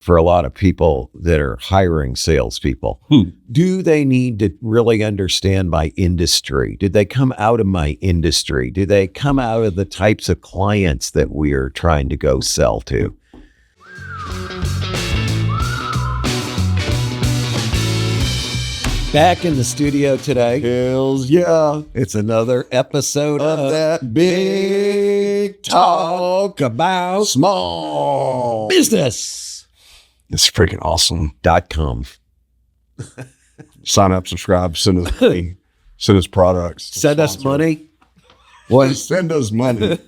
for a lot of people that are hiring salespeople. Do they need to really understand my industry? Did they come out of my industry? Do they come out of the types of clients that we are trying to go sell to? Back in the studio today. Hells yeah. It's another episode Of that big talk about small business. It's freaking awesome. .com. Sign up, subscribe, send us money, send us products. Send us money. What? Send us money.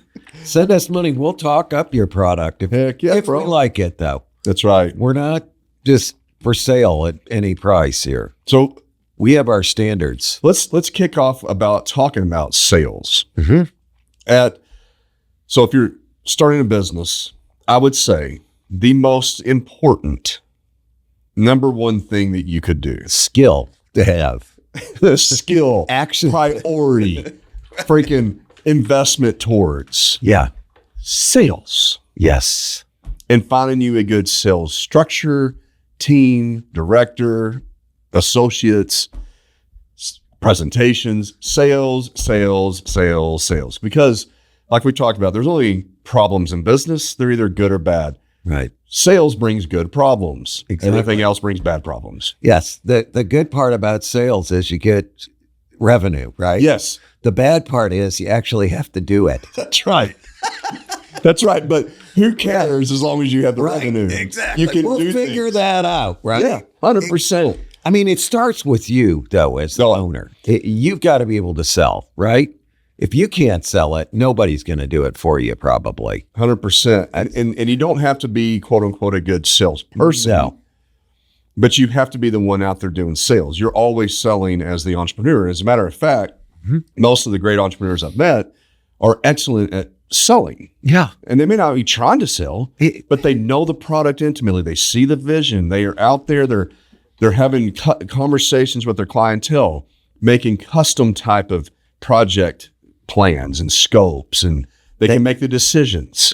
Send us money. We'll talk up your product Heck yeah, if we like it, though. That's right. We're not just for sale at any price here. So we have our standards. let's kick off about talking about sales. Mm-hmm. So if you're starting a business, I would say the most important number one thing that you could do. Skill to have. Skill, Action. priority, freaking investment towards Yeah. sales Yes. and finding you a good sales structure, team, director, associates, presentations, sales. Because like we talked about, there's only problems in business. They're either good or bad. Right. Sales brings good problems. Exactly. Everything else brings bad problems. Yes. The good part about sales is you get revenue, right? Yes. The bad part is you actually have to do it. That's right. That's right. But who cares as long as you have the revenue? Exactly. You can we'll do figure things. that out, right? Yeah, 100%. I mean, it starts with you, though, as the owner. You've got to be able to sell, right? If you can't sell it, nobody's going to do it for you, probably. 100%. And you don't have to be, quote unquote, a good salesperson. No. But you have to be the one out there doing sales. You're always selling as the entrepreneur. As a matter of fact, most of the great entrepreneurs I've met are excellent at selling. Yeah. And they may not be trying to sell, but they know the product intimately. They see the vision. They are out there. They're having conversations with their clientele, making custom type of project plans and scopes, and they can make the decisions,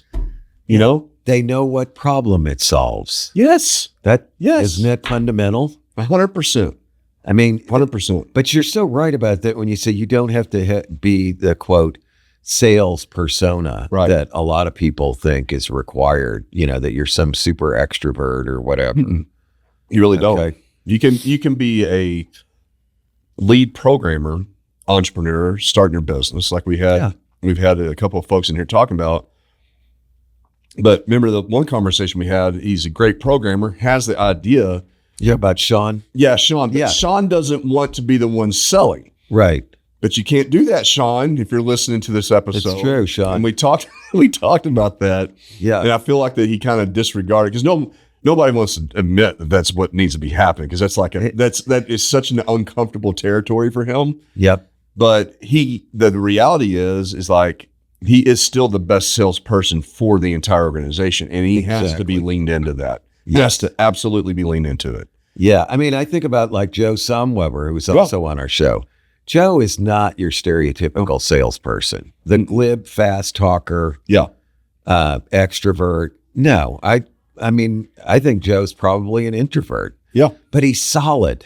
you know? They know what problem it solves. Yes. Isn't that fundamental? 100%. I mean, 100%. but you're so right about that when you say you don't have to be the, quote, sales persona that a lot of people think is required, that you're some super extrovert or whatever. You really don't. You can be a lead programmer, entrepreneur, starting your business like we've had a couple of folks in here talking about. But remember the one conversation we had, he's a great programmer, has the idea. Yeah, about Sean. Yeah, Sean. But Sean doesn't want to be the one selling. Right. But you can't do that, Sean, if you're listening to this episode. It's true, Sean. And we talked about that. Yeah. And I feel like that he kind of disregarded, because nobody wants to admit that that's what needs to be happening, because that is such an uncomfortable territory for him. Yep. But the reality is like he is still the best salesperson for the entire organization, and he has to be leaned into that. He has to absolutely be leaned into it. Yeah. I mean, I think about like Joe Somweber, who was also on our show. Joe is not your stereotypical salesperson, the glib, fast talker, extrovert. No, I mean, I think Joe's probably an introvert. Yeah. But he's solid.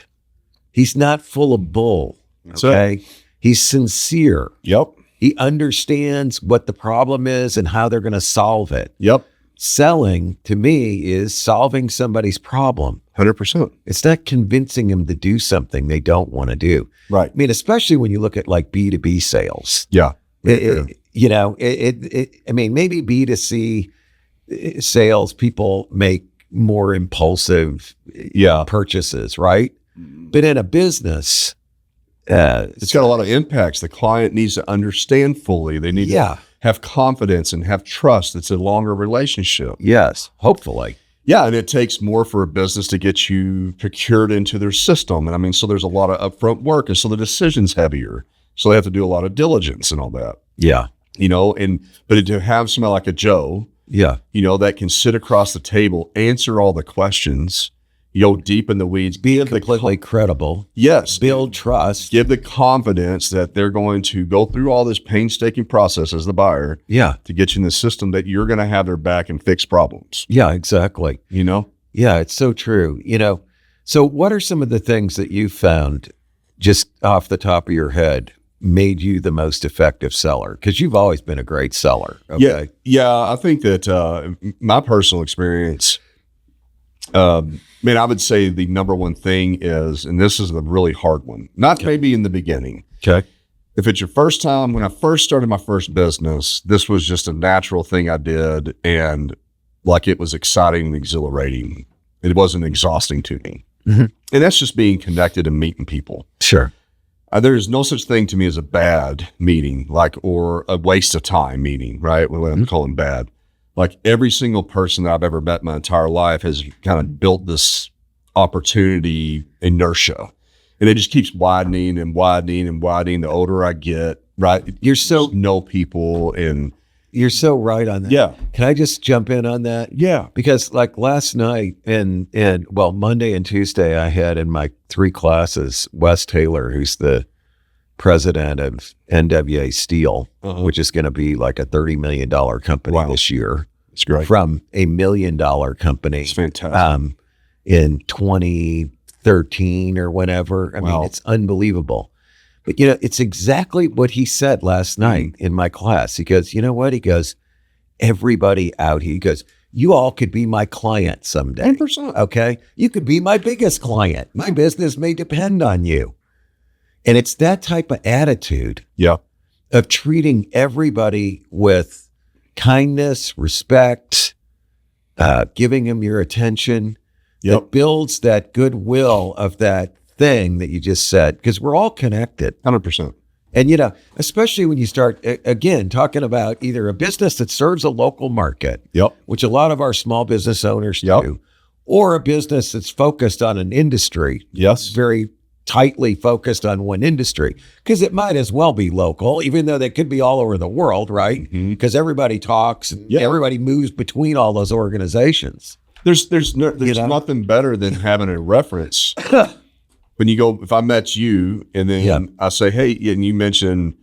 He's not full of bull. Okay. He's sincere. Yep. He understands what the problem is and how they're going to solve it. Yep. Selling, to me, is solving somebody's problem. 100%. It's not convincing them to do something they don't want to do. Right. I mean, especially when you look at like B2B sales. Yeah. I mean, maybe B2C sales, people make more impulsive purchases, right? But in a business, it's got a lot of impacts. The client needs to understand fully. They need to have confidence and have trust. It's a longer relationship. Yes, hopefully. Yeah, and it takes more for a business to get you procured into their system. And I mean, so there's a lot of upfront work, and so the decision's heavier. So they have to do a lot of diligence and all that. Yeah. But to have somebody like a Joe, that can sit across the table, answer all the questions, deep in the weeds, be completely credible. Yes. Build trust. Give the confidence that they're going to go through all this painstaking process as the buyer. Yeah. To get you in the system that you're going to have their back and fix problems. Yeah, exactly. Yeah, it's so true. So what are some of the things that you found just off the top of your head made you the most effective seller? Because you've always been a great seller. Okay. Yeah. I think that my personal experience, I would say the number one thing is, and this is a really hard one, not maybe in the beginning. Okay. If it's your first time, when I first started my first business, this was just a natural thing I did. And like it was exciting and exhilarating. It wasn't exhausting to me. Mm-hmm. And that's just being connected and meeting people. Sure. There's no such thing to me as a bad meeting, or a waste of time meeting, right? What I'm calling bad. Like every single person that I've ever met my entire life has kind of built this opportunity inertia. And it just keeps widening and widening and widening the older I get, right? You're so know people and you're so right on that. Yeah. Can I just jump in on that? Yeah. Because like last night and Monday and Tuesday, I had in my 3 classes, Wes Taylor, who's the president of NWA Steel, which is going to be like a $30 million company this year. It's great. From a $1 million company. It's fantastic. In 2013 or whenever. I mean, it's unbelievable. But, it's exactly what he said last night in my class. He goes, you know what? He goes, everybody out here, he goes, you all could be my client someday. 100%. Okay? You could be my biggest client. My business may depend on you. And it's that type of attitude of treating everybody with kindness, respect, giving them your attention that builds that goodwill of that thing that you just said, because we're all connected. 100%. And, especially when you start, again, talking about either a business that serves a local market, which a lot of our small business owners do, or a business that's focused on an industry, very tightly focused on one industry, because it might as well be local, even though they could be all over the world, right? Because everybody talks and everybody moves between all those organizations. There's nothing better than having a reference. When you go, if I met you and then I say, hey, and you mention,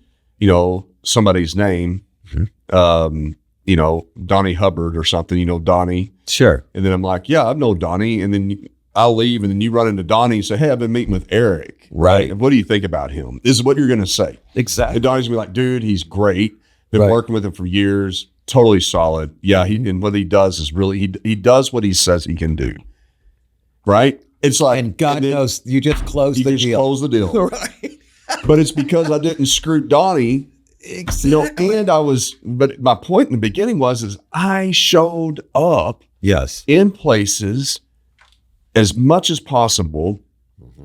somebody's name, Donnie Hubbard or something, Donnie. Sure. And then I'm like, yeah, I know Donnie. And then I'll leave and then you run into Donnie and say, hey, I've been meeting with Eric. Right. What do you think about him? This is what you're going to say. Exactly. And Donnie's going to be like, dude, he's great. Been working with him for years. Totally solid. Yeah. And what he does is really, he does what he says he can do. Right. It's like, and God knows you just closed the deal. You just closed the deal. Right. But it's because I didn't screw Donnie. Exactly. But my point in the beginning is I showed up in places as much as possible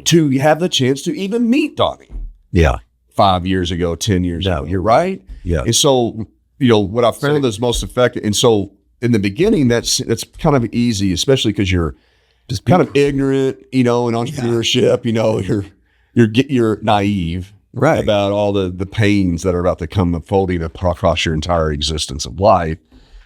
to have the chance to even meet Donnie. Yeah. 5 years ago, 10 years ago. You're right. Yeah. And so, what I found is most effective. And so in the beginning, that's kind of easy, especially because you're just kind of ignorant, in entrepreneurship, you're naive about all the pains that are about to come unfolding across your entire existence of life,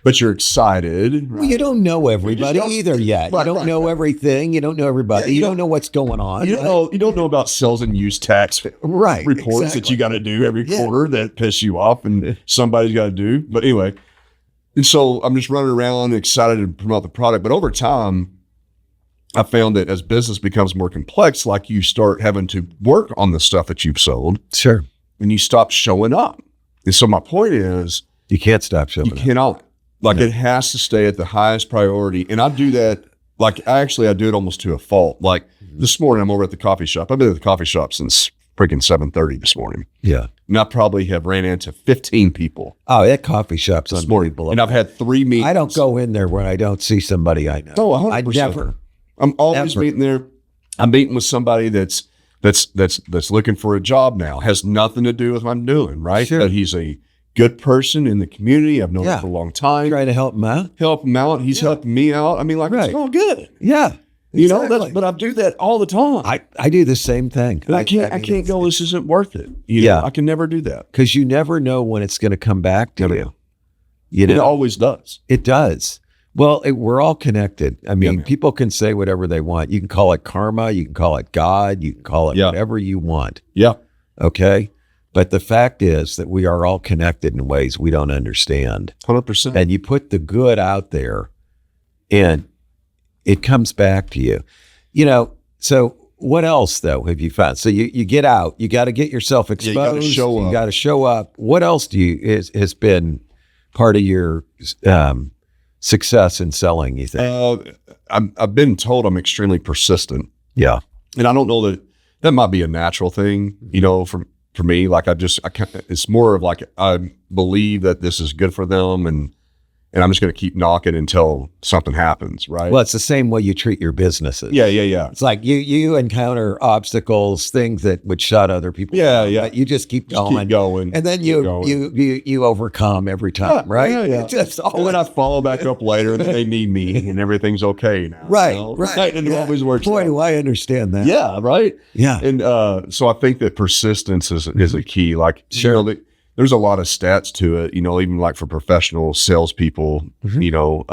but you're excited. Well, you don't know everybody either yet. You don't know everything. You don't know everybody. You don't know what's going on. You don't know about sales and use tax reports that you got to do every quarter that piss you off and somebody's got to do. But anyway, and so I'm just running around excited to promote the product. But over time, I found that as business becomes more complex, like you start having to work on the stuff that you've sold. Sure. And you stop showing up. And so my point is, you can't stop showing up. You cannot. It has to stay at the highest priority. And I do that, I do it almost to a fault. Like this morning, I'm over at the coffee shop. I've been at the coffee shop since freaking 7:30 this morning. Yeah. And I probably have ran into 15 people. Oh, that coffee shop's unbelievable. And I've had 3 meetings. I don't go in there when I don't see somebody I know. Oh, 100%. I never. I'm always meeting there. I'm meeting with somebody that's looking for a job now. Has nothing to do with what I'm doing, right? Sure. But he's a good person in the community. I've known him for a long time. Trying to help him out. He's helping me out. I mean, it's all good. Yeah. Exactly. But I do that all the time. I do the same thing. And I can't go, this isn't worth it. I can never do that. Because you never know when it's going to come back to you. It always does. It does. Well, we're all connected. I mean, people can say whatever they want. You can call it karma. You can call it God. You can call it whatever you want. Yeah. Okay. But the fact is that we are all connected in ways we don't understand. 100%. And you put the good out there, and it comes back to you. You know, so what else though have you found? So you get out, you got to get yourself exposed. You got to show up. You got to show up. What else has been part of your success in selling, you think? I've been told I'm extremely persistent. Yeah. And I don't know that might be a natural thing, you know, for me. Like it's more of like, I believe that this is good for them and I'm just going to keep knocking until something happens, right? Well, it's the same way you treat your businesses. Yeah. It's like you encounter obstacles, things that would shut other people down, but you just keep going. And then you overcome every time, right? Yeah. And then I follow back up later and they need me and everything's okay now. Right, you know? right. And it always works Boy, out. do I understand that. Yeah, right? Yeah. And so I think that persistence is a key. Like, sure. You know, there's a lot of stats to it, you know, even like for professional salespeople, you know,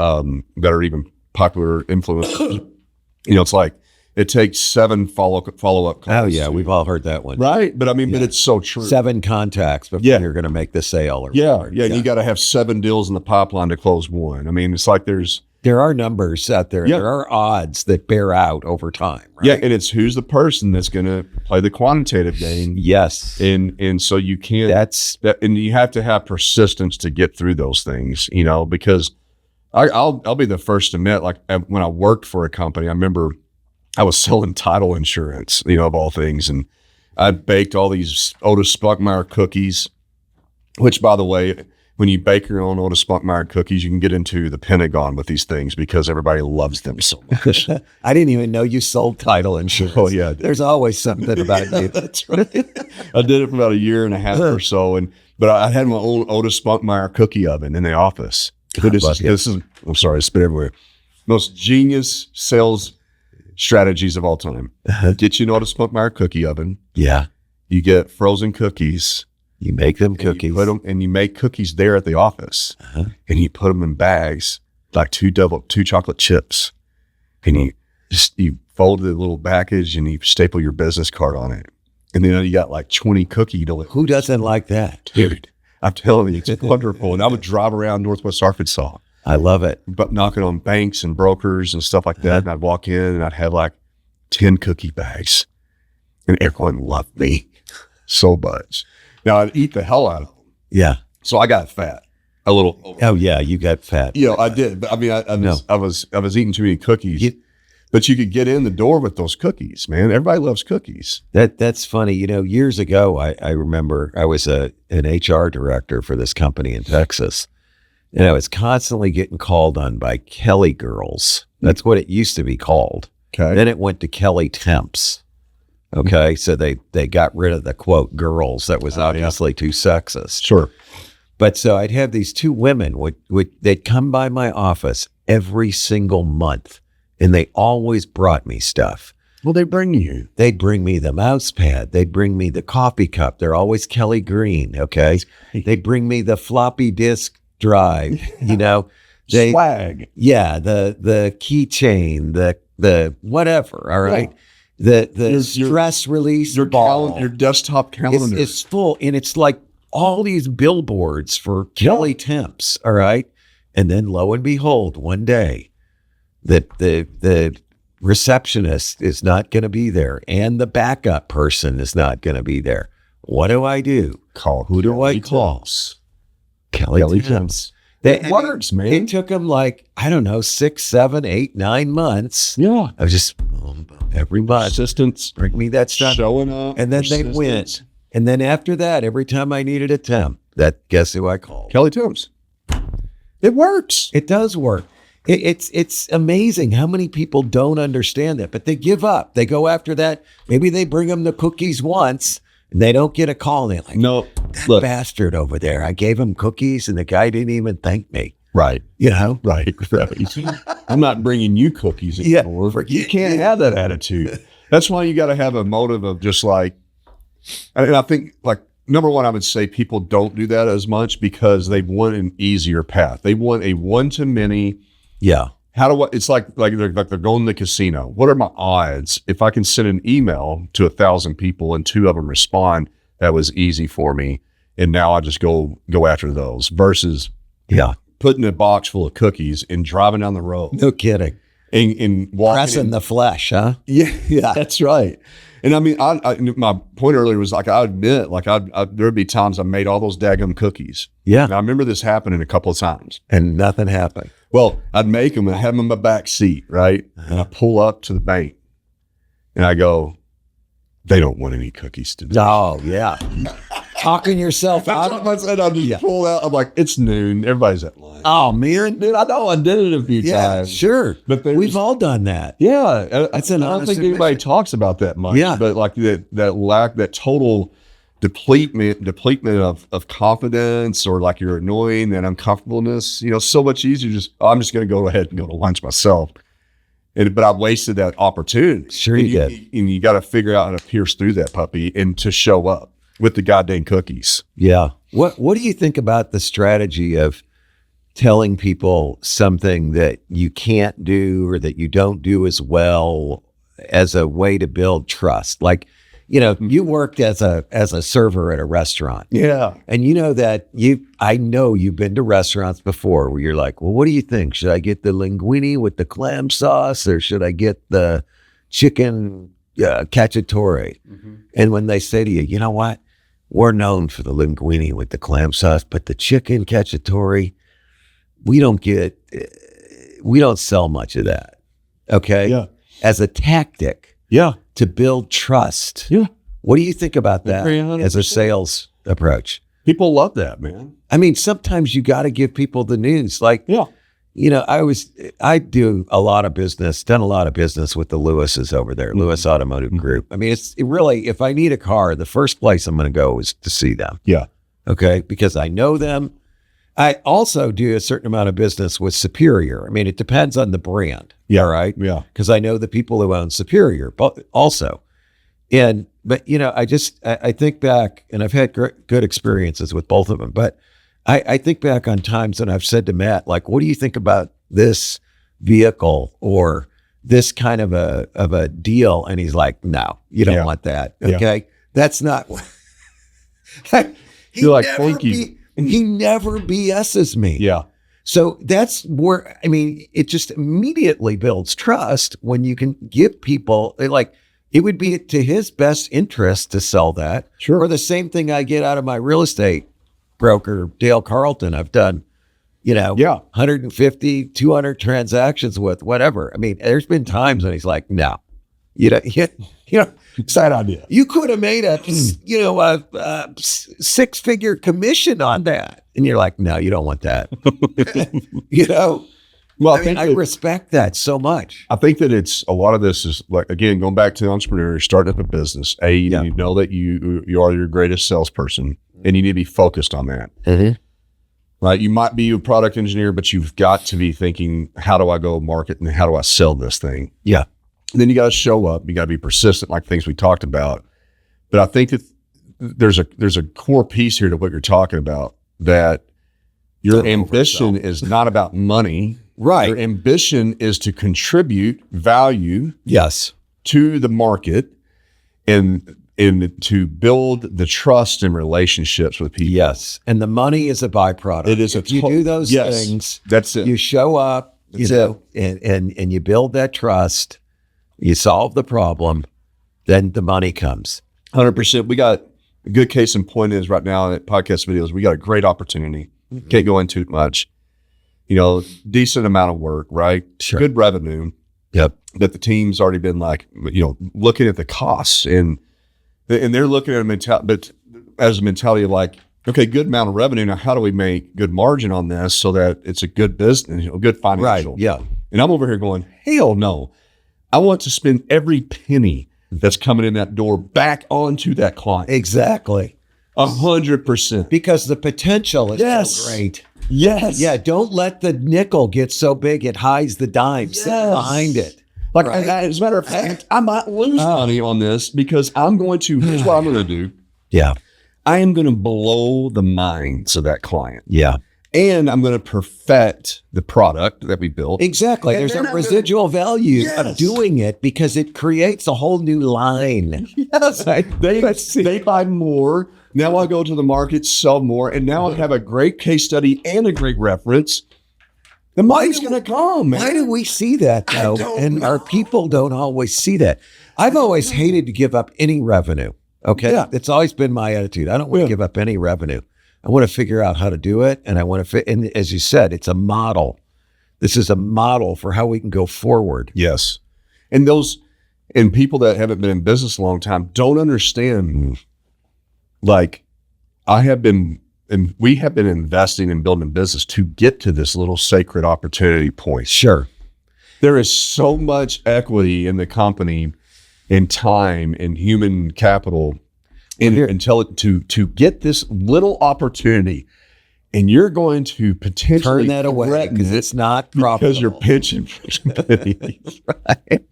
that are even popular influencers. You know, it's like it takes 7 follow-up calls. Oh, yeah. We've all heard that one. Right. But I mean, but it's so true. 7 contacts before you're going to make the sale. Yeah. And you got to have 7 deals in the pipeline to close one. I mean, it's like there are numbers out there. Yeah. There are odds that bear out over time. Right? Yeah, and it's who's the person that's going to play the quantitative game. Yes, and so you can't. And you have to have persistence to get through those things. You know, because I'll be the first to admit, like when I worked for a company, I remember I was selling title insurance. You know, of all things, and I baked all these Otis Spunkmeyer cookies, which, by the way, when you bake your own Otis Spunkmeyer cookies, you can get into the Pentagon with these things because everybody loves them so much. I didn't even know you sold title insurance. Oh, yeah. There's always something about you. That's right. I did it for about a year and a half or so. But I had my own Otis Spunkmeyer cookie oven in the office. This is, I'm sorry, I spit everywhere. Most genius sales strategies of all time. Get you an Otis Spunkmeyer cookie oven. Yeah. You get frozen cookies. You make them cookies. You put them, and you make cookies there at the office, and you put them in bags, like 2 chocolate chips, and you fold the little package and you staple your business card on it, and then you got like 20 cookie deliveries. Who doesn't like that, dude? I'm telling you, it's wonderful. And I would drive around Northwest Arkansas. I love it, but knocking on banks and brokers and stuff like that, and I'd walk in and I'd have like 10 cookie bags, and everyone loved me so much. Now I'd eat the hell out of them. Yeah. So I got fat a little. Oh yeah. You got fat. You know, I did. But I mean, I was eating too many cookies, but you could get in the door with those cookies, man. Everybody loves cookies. That's funny. You know, years ago, I remember I was an HR director for this company in Texas, and I was constantly getting called on by Kelly girls. That's what it used to be called. Okay. Then it went to Kelly temps. Okay, so they got rid of the quote girls. That was obviously too sexist. Sure. But so I'd have these 2 women they'd come by my office every single month, and they always brought me stuff. Well, they bring you. They'd bring me the mouse pad. They'd bring me the coffee cup. They're always Kelly Green. Okay, they'd bring me the floppy disk drive. You know, swag. Yeah, the keychain, the whatever. All right. Yeah. The stress release ball. Your desktop calendar is full, and it's like all these billboards for Kelly temps. All right, and then lo and behold, one day, that the receptionist is not going to be there, and the backup person is not going to be there. What do I do? Who do I call? Kelly temps. It works, man. It took them like, I don't know, 6, 7, 8, 9 months. Yeah. I was just every month. Persistence. Bring me that stuff. Showing up. And then they went. And then after that, every time I needed a temp, guess who I called? Kelly Temps. It works. It does work. It's amazing how many people don't understand that, but they give up. They go after that. Maybe they bring them the cookies once, and they don't get a call. And they're like, no, that bastard over there. I gave him cookies, and the guy didn't even thank me. Right. You know? Right. I'm not bringing you cookies anymore. You can't have that attitude. That's why you got to have a motive of just like, and I think like, number one, I would say people don't do that as much because they want an easier path. They want a one-to-many. Yeah. It's like they're going to the casino. What are my odds if I can send an email to 1,000 people and 2 of them respond? That was easy for me, and now I just go after those versus putting a box full of cookies and driving down the road. No kidding. and walking Pressing the flesh, huh? Yeah, that's right. And I mean, my point earlier was like, I admit, like there'd be times I made all those daggum cookies. Yeah. And I remember this happening a couple of times. And nothing happened. Well, I'd make them and I have them in my back seat, right? And I pull up to the bank and I go, they don't want any cookies today. Oh, yeah. Talking yourself out of I said, I'll just pull out. I'm like, it's noon. Everybody's at lunch. Oh, man. Dude, I know I did it a few times. Sure. But we've all done that. Yeah. That's I don't think anybody talks about that much. Yeah. But like that total depletement of confidence, or like you're annoying and uncomfortableness, so much easier. I'm just going to go ahead and go to lunch myself. But I wasted that opportunity. Sure you did. And you got to figure out how to pierce through that puppy and to show up with the goddamn cookies. Yeah. What do you think about the strategy of telling people something that you can't do or that you don't do as well as a way to build trust? Like, you worked as a server at a restaurant. Yeah. And I know you've been to restaurants before where you're like, well, what do you think? Should I get the linguine with the clam sauce, or should I get the chicken cacciatore? Mm-hmm. And when they say to you, you know what? We're known for the linguine with the clam sauce, but the chicken cacciatore, we don't sell much of that. Okay. Yeah. As a tactic. Yeah. To build trust. Yeah. What do you think about that 300%. As a sales approach? People love that, man. I mean, sometimes you got to give people the news. Like, I do a lot of business, done a lot of business with the Lewises over there, mm-hmm. Lewis Automotive mm-hmm. Group. I mean, it really, if I need a car, the first place I'm going to go is to see them. Yeah. Okay. Because I know them. I also do a certain amount of business with Superior. I mean, it depends on the brand. Yeah. Right. Yeah. Because I know the people who own Superior, but also. But I think back, and I've had good experiences with both of them, but I think back on times when I've said to Matt, like, what do you think about this vehicle or this kind of a deal? And he's like, no, you don't want that. Okay. Yeah. That's not what you're like, thank you. He never BS's me. Yeah. So that's where, I mean, it just immediately builds trust when you can give people, like, it would be to his best interest to sell that. Sure. Or the same thing I get out of my real estate broker, Dale Carlton. I've done, 150, 200 transactions with, whatever. I mean, there's been times when he's like, no, side idea. You could have made a 6-figure commission on that. And you're like, no, you don't want that. Well, I respect that so much. I think that it's a lot of this is like, again, going back to the entrepreneur, starting up a business. You know that you are your greatest salesperson, and you need to be focused on that. Mm-hmm. Right? You might be a product engineer, but you've got to be thinking, how do I go market and how do I sell this thing? Yeah. And then you got to show up. You got to be persistent, like things we talked about. But I think that there's a core piece here to what you're talking about, that your ambition is not about money. Right. Your ambition is to contribute value yes. to the market and to build the trust and relationships with people. Yes. And the money is a byproduct. It is. If you do those things, that's it. You show up, and you build that trust, you solve the problem, then the money comes. 100%. We got a good case in point is right now at podcast videos, we got a great opportunity. Mm-hmm. Can't go into it much. Decent amount of work, right? Sure. Good revenue. Yep. That the team's already been like, looking at the costs and they're looking at as a mentality of like, okay, good amount of revenue. Now, how do we make good margin on this so that it's a good business, good financial? Right. Yeah. And I'm over here going, hell no. I want to spend every penny that's coming in that door back onto that client. Exactly. 100%. Because the potential is so great. Yes. Yeah. Don't let the nickel get so big it hides the dime. Sit behind it. Like, as a matter of fact, I might lose money on this because here's what I'm going to do. Yeah. I am going to blow the minds of that client. Yeah. And I'm going to perfect the product that we built. Exactly. And there's a residual value of doing it because it creates a whole new line. Yes. They buy more. Now I go to the market, sell more, and now I have a great case study and a great reference. The money's going to come, man. Why do we see that, though? And our people don't always see that. I've always hated to give up any revenue. Okay. Yeah. It's always been my attitude. I don't want to give up any revenue. I want to figure out how to do it. And I want to fit. And as you said, it's a model. This is a model for how we can go forward. Yes. And people that haven't been in business a long time don't understand. Like, we have been investing and building a business to get to this little sacred opportunity point. Sure. There is so much equity in the company, in time, in human capital, to get this little opportunity, and you're going to potentially turn that away because it's not profitable. Because you're pitching pennies, right?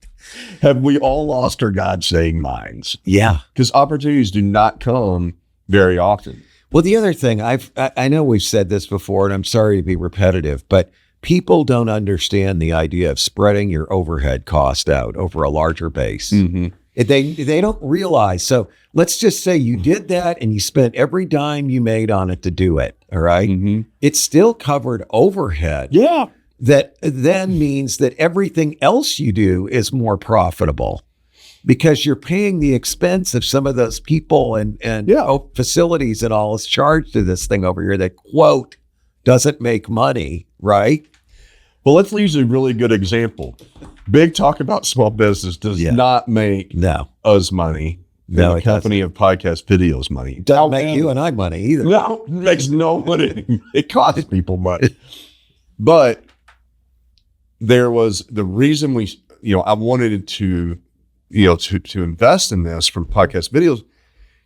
Have we all lost our God-saying minds? Yeah. Because opportunities do not come very often. Well, the other thing, I know we've said this before, and I'm sorry to be repetitive, but people don't understand the idea of spreading your overhead cost out over a larger base. Mm-hmm. They don't realize. So let's just say you did that and you spent every dime you made on it to do it. All right. Mm-hmm. It's still covered overhead. Yeah. That then means that everything else you do is more profitable because you're paying the expense of some of those people and facilities and all is charged to this thing over here that, quote, doesn't make money, right? Well, let's use a really good example. Big talk about small business does not make us money. No, the company of podcast videos money. Doesn't make you and I money either. No, it makes no money. It costs people money. But there was the reason I wanted to invest in this from podcast videos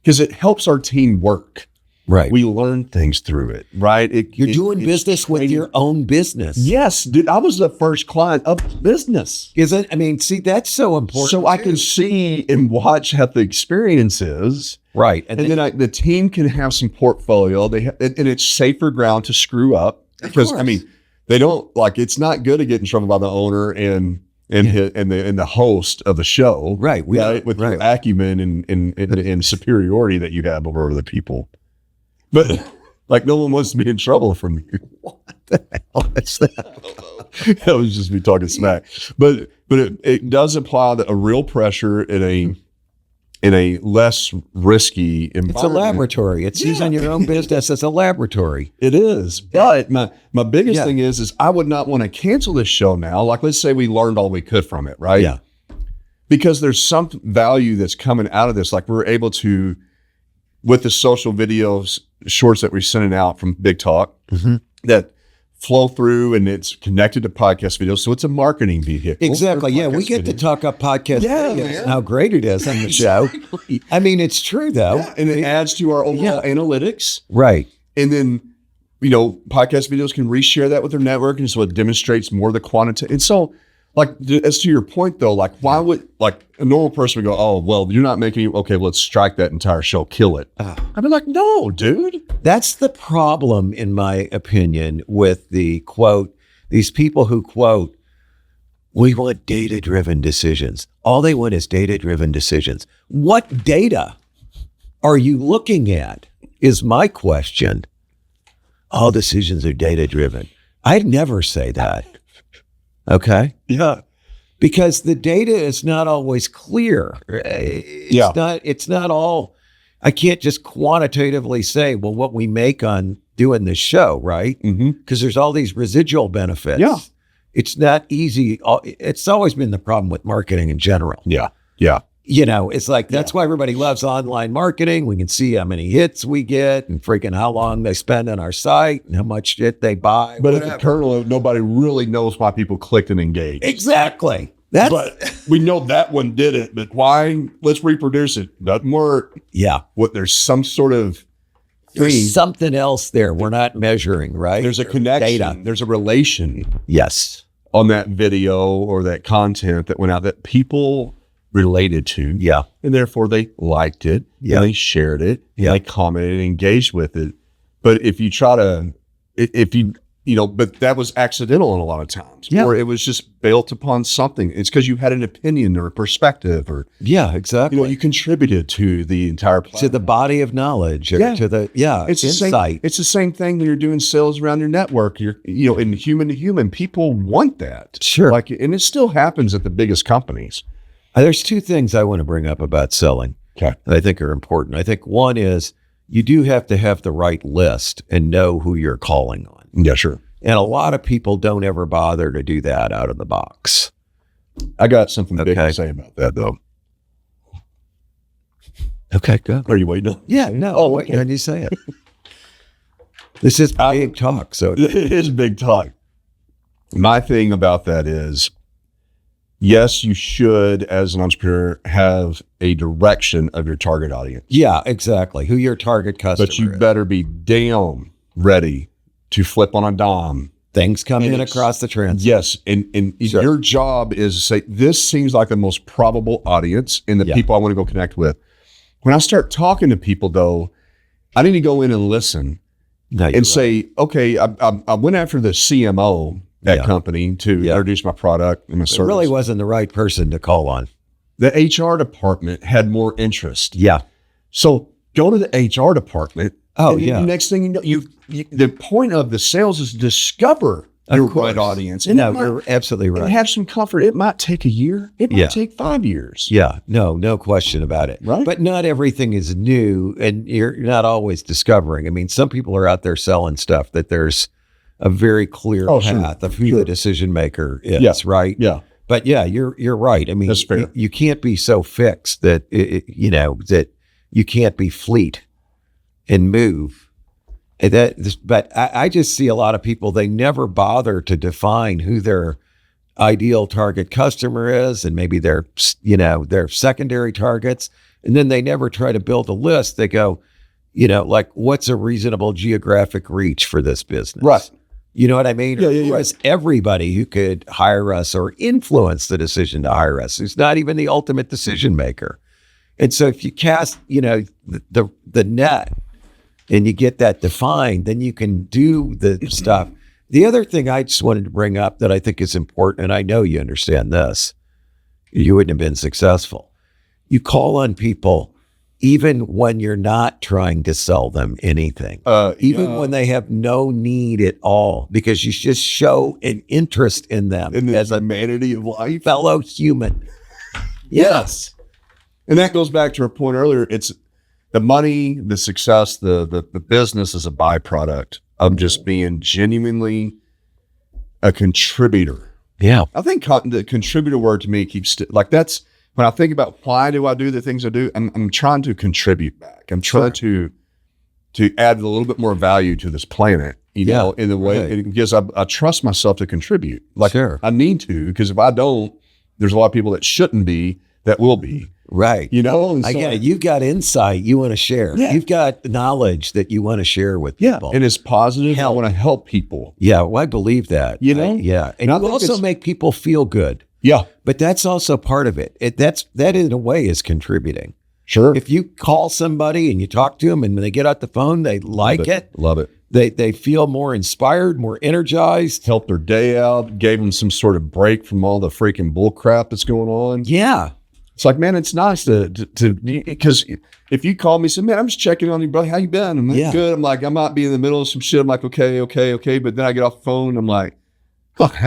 because it helps our team work. Right. We learn things through it, right? You're doing business with your own business. Yes, dude. I was the first client of business. Isn't? I mean, see, that's so important. So I can see and watch how the experience is. Right. And then the team can have some portfolio. And it's safer ground to screw up. Because, I mean, they don't, it's not good to get in trouble by the owner and the host of the show. Right. With your acumen and superiority that you have over other people. But no one wants to be in trouble from you. What the hell is that? That was just me talking smack. But it does apply a real pressure in a less risky environment. It's a laboratory. It's using your own business as a laboratory. It is. But my biggest thing is I would not want to cancel this show now. Let's say we learned all we could from it, right? Yeah. Because there's some value that's coming out of this. We're able to, with the social videos, shorts that we're sending out from Big Talk that flow through and it's connected to podcast videos. So it's a marketing vehicle. Exactly. Yeah. We get to talk up podcast videos and how great it is on the show. I mean, it's true though. Yeah, and it adds to our overall analytics. Right. And then, podcast videos can reshare that with their network. And so it demonstrates more of the quantity. And so as to your point though, why would a normal person would go, oh, well, you're not making okay, let's strike that entire show, kill it. I'd be like, no, dude. That's the problem, in my opinion, with the quote, these people who quote, we want data-driven decisions. All they want is data-driven decisions. What data are you looking at is my question. All decisions are data-driven. I'd never say that. Okay. Yeah. Because the data is not always clear. It's not all, I can't just quantitatively say, well, what we make on doing this show, right? Because there's all these residual benefits. Yeah. It's not easy. It's always been the problem with marketing in general. Yeah. Yeah. It's that's why everybody loves online marketing. We can see how many hits we get and freaking how long they spend on our site and how much shit they buy. But at the kernel, nobody really knows why people clicked and engaged. Exactly. But we know that one did it. But why? Let's reproduce it. Doesn't work. Yeah. There's some sort of there's something else there we're not measuring, right? There's a connection. Data. There's a relation. Yes. On that video or that content that went out that people related to. Yeah. And therefore they liked it. Yeah. And they shared it. Yeah. And they commented and engaged with it. But if you try to, if you but that was accidental in a lot of times, or it was just built upon something. It's because you had an opinion or a perspective, or exactly. You contributed to the entire platform. To the body of knowledge, or to the it's insight. It's the same thing when you're doing sales around your network. You're in human to human, people want that. Sure, and it still happens at the biggest companies. There's two things I want to bring up about selling that I think are important. I think one is you do have to have the right list and know who you're calling on. Yeah, sure. And a lot of people don't ever bother to do that out of the box. I got something big to say about that, though. Okay, go. Are you waiting? Yeah, no. Wait, can you say it? This is big talk. So it is big talk. My thing about that is, yes, you should, as an entrepreneur, have a direction of your target audience. Yeah, exactly. Who your target customer is. But you better be damn ready to flip on a dime. Things come in across the transom. Yes. And your job is to say, this seems like the most probable audience and the people I want to go connect with. When I start talking to people, though, I need to go in and listen and say, okay, I went after the CMO at company to introduce my product and my service. It really wasn't the right person to call on. The HR department had more interest. Yeah. So go to the HR department. Oh, and next thing you know, the point of the sales is to discover your right audience. And you're absolutely right. And have some comfort. It might take a year. It might take 5 years. Yeah. No question about it. Right. But not everything is new, and you're not always discovering. I mean, some people are out there selling stuff that there's a very clear path of who the decision maker is, right? Yeah. But you're right. I mean, that's fair. You can't be so fixed that, that you can't be fleet and move. But I just see a lot of people, they never bother to define who their ideal target customer is, and maybe their secondary targets. And then they never try to build a list. They go, like, what's a reasonable geographic reach for this business? Right. You know what I mean? Yeah. It's everybody who could hire us or influence the decision to hire us, who's not even the ultimate decision maker. And so if you cast, the net and you get that defined, then you can do the stuff. The other thing I just wanted to bring up that I think is important, and I know you understand this, you wouldn't have been successful. You call on people even when you're not trying to sell them anything, even when they have no need at all, because you just show an interest in them as a humanity of life, fellow human. Yes. And that goes back to our point earlier. It's the money, the success, the business is a byproduct of just being genuinely a contributor. Yeah. I think the contributor word to me keeps that's when I think about why do I do the things I do, I'm trying to contribute back. I'm trying to add a little bit more value to this planet, in the way, because I trust myself to contribute. I need to, because if I don't, there's a lot of people that shouldn't be, that will be. Right. And so, I get it. You've got insight you want to share. Yeah. You've got knowledge that you want to share with people. And it's positive. I want to help people. Yeah. Well, I believe that. And you also make people feel good. Yeah. But that's also part of it. That in a way is contributing. Sure. If you call somebody and you talk to them and when they get out the phone, they like it. Love it. They feel more inspired, more energized. Helped their day out, gave them some sort of break from all the freaking bull crap that's going on. Yeah. It's like, man, it's nice to because if you call me and say, man, I'm just checking on you, brother. How you been? I'm like, good. I'm like, I might be in the middle of some shit. I'm like, okay. But then I get off the phone. I'm like, fuck,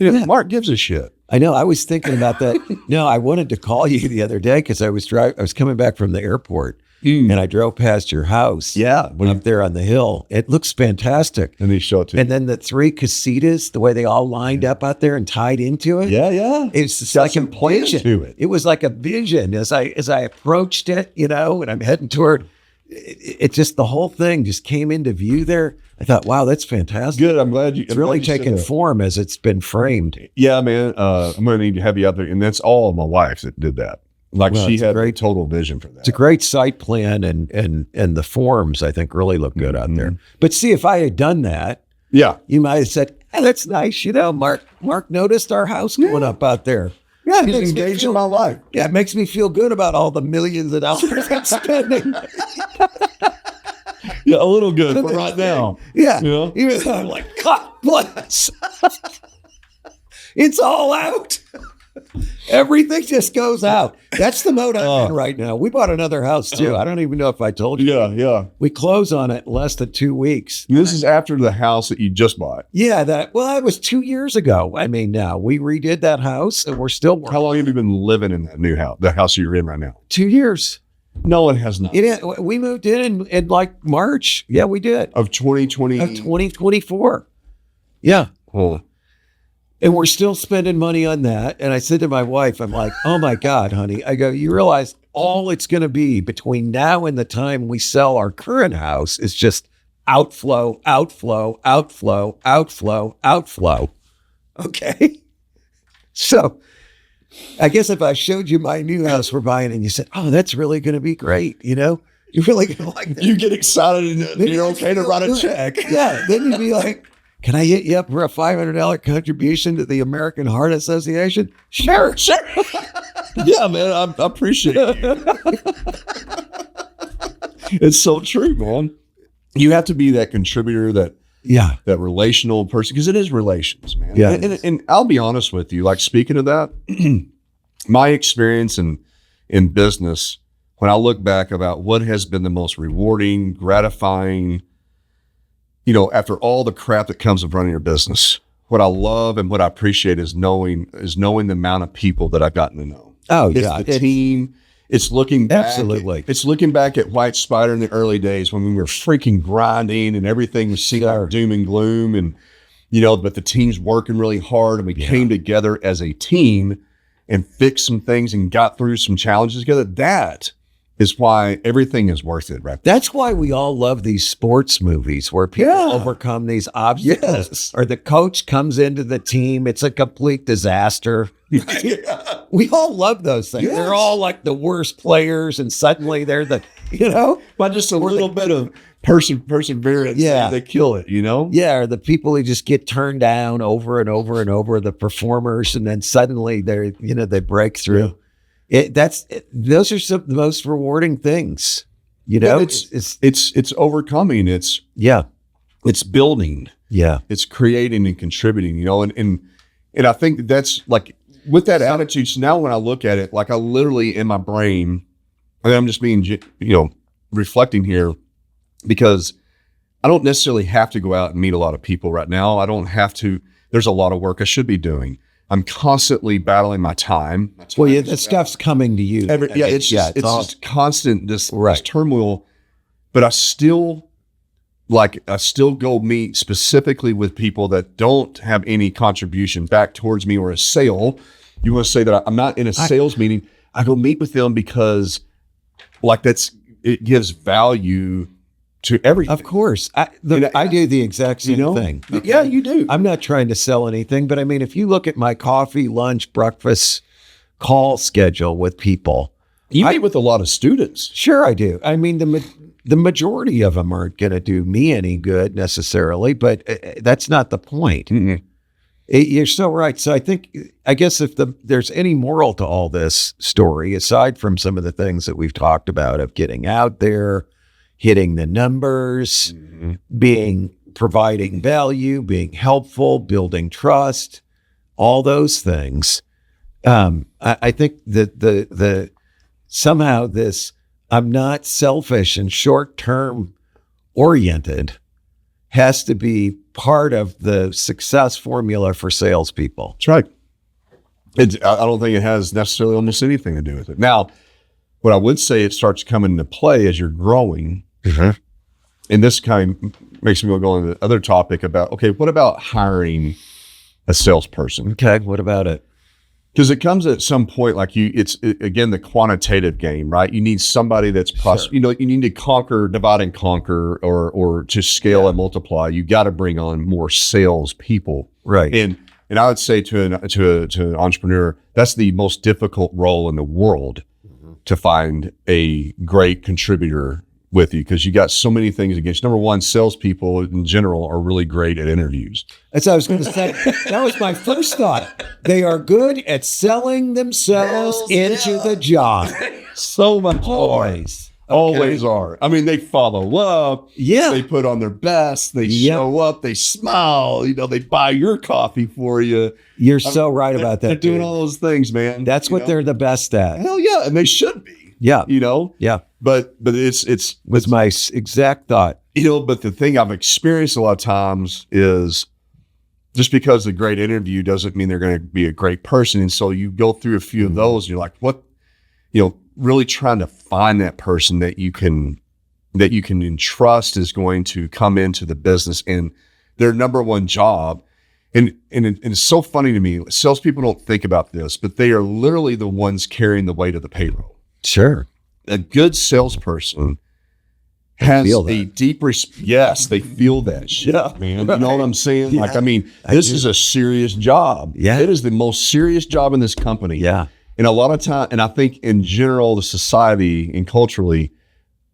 Mark gives a shit. I know. I was thinking about that. No, I wanted to call you the other day because I was coming back from the airport and I drove past your house. Yeah. Up there on the hill. It looks fantastic. And they show it to you. And then the 3 casitas, the way they all lined up out there and tied into it. Yeah. It's just like a vision. To it. It was like a vision as I approached it, and I'm heading toward it. Just the whole thing just came into view there. I thought, wow, that's fantastic. Good. I'm glad it's really taken form as it's been framed. Yeah, man. I'm going to need to have you out there. And that's all my wife that did that. She had a great total vision for that. It's a great site plan, and the forms, I think, really look good out there. But see, if I had done that, you might have said, hey, that's nice. Mark noticed our house going up out there. Yeah, he's engaged in my life. Yeah, it makes me feel good about all the millions of dollars I'm spending. Yeah, a little good for right now. Yeah. Yeah. Even though I'm like, God bless. It's all out. Everything just goes out. That's the mode I'm in right now. We bought another house too. I don't even know if I told you. Yeah. We close on it in less than 2 weeks. This is after the house that you just bought. Yeah, that was 2 years ago. I mean, now we redid that house and we're still working. How long have you been living in that new house, the house you're in right now? 2 years. No, it has not. We moved in like March. Yeah, we did. Of 2020? Of 2024. Yeah. Oh. And we're still spending money on that. And I said to my wife, I'm like, oh my God, honey. I go, you realize all it's going to be between now and the time we sell our current house is just outflow, outflow, outflow, outflow, outflow. Okay. So I guess if I showed you my new house we're buying and you said, oh, that's really going to be great. You're really going to like that. You get excited and you're okay to write a check. Yeah. Then you'd be like, can I hit you up for a $500 contribution to the American Heart Association? Sure. Yeah, man, I appreciate it. It's so true, man. You have to be that contributor, that relational person, because it is relations, man. Yeah. And I'll be honest with you, like speaking of that, my experience in business, when I look back about what has been the most rewarding, gratifying, after all the crap that comes with running your business, what I love and what I appreciate is knowing the amount of people that I've gotten to know. Oh, it's yeah. the team. It's looking back. Absolutely. It's looking back at White Spider in the early days when we were freaking grinding and everything was seemed like doom and gloom, and but the team's working really hard, and we came together as a team and fixed some things and got through some challenges together. That is why everything is worth it, right? That's why we all love these sports movies where people overcome these obstacles. Yes. Or the coach comes into the team, it's a complete disaster. We all love those things. Yes. They're all like the worst players, and suddenly they're the, by just a little bit of perseverance. Yeah. They kill it, Yeah, or the people who just get turned down over and over and over, the performers, and then suddenly they break through. Those are some of the most rewarding things. It's overcoming. It's building. Yeah. It's creating and contributing, and I think that's like with that attitude. So now when I look at it, like I literally in my brain, and I'm just being, reflecting here, because I don't necessarily have to go out and meet a lot of people right now. I don't have to, there's a lot of work I should be doing. I'm constantly battling my time. That stuff's coming to you. It's just constant, this turmoil, but I still go meet specifically with people that don't have any contribution back towards me or a sale. You want to say that I'm not in a sales meeting. I go meet with them because it gives value to everything. Of course. I do the exact same thing. Okay? Yeah, you do. I'm not trying to sell anything, but I mean, if you look at my coffee, lunch, breakfast call schedule with people. You meet with a lot of students. Sure, I do. I mean, the majority of them aren't going to do me any good necessarily, but that's not the point. Mm-hmm. You're so right. So I guess if there's any moral to all this story, aside from some of the things that we've talked about of getting out there, hitting the numbers, providing value, being helpful, building trust, all those things. I think that somehow this, I'm not selfish and short-term oriented, has to be part of the success formula for salespeople. That's right. I don't think it has necessarily almost anything to do with it. Now, what I would say, it starts coming into play as you're growing. Mm-hmm. And this kind of makes me go into the other topic about, okay, what about hiring a salesperson? Okay, what about it? Because it comes at some point, again, the quantitative game, right? You need somebody that's, you need to divide and conquer, or to scale and multiply. You got to bring on more sales people. Right. And I would say to an entrepreneur, that's the most difficult role in the world, to find a great contributor with you, because you got so many things against you. Number one, salespeople in general are really great at interviews. That's what I was going to say. That was my first thought. They are good at selling themselves into the job. So much. Always. Always are. I mean, they follow up. Yeah. They put on their best. They show up. They smile. They buy your coffee for you. You're so right about that. They're doing all those things, man. That's what they're the best at. Hell yeah, and they should be. Yeah. Yeah. But it's was my exact thought. But the thing I've experienced a lot of times is just because a great interview doesn't mean they're going to be a great person. And so you go through a few of those and you're like, what, really trying to find that person that you can entrust is going to come into the business and their number one job. And it's so funny to me. Salespeople don't think about this, but they are literally the ones carrying the weight of the payroll. Sure. A good salesperson has a deep yes, they feel that shit, man. You know what I'm saying? Yeah, this is a serious job. Yeah. It is the most serious job in this company. Yeah. And a lot of time, and I think in general, the society and culturally,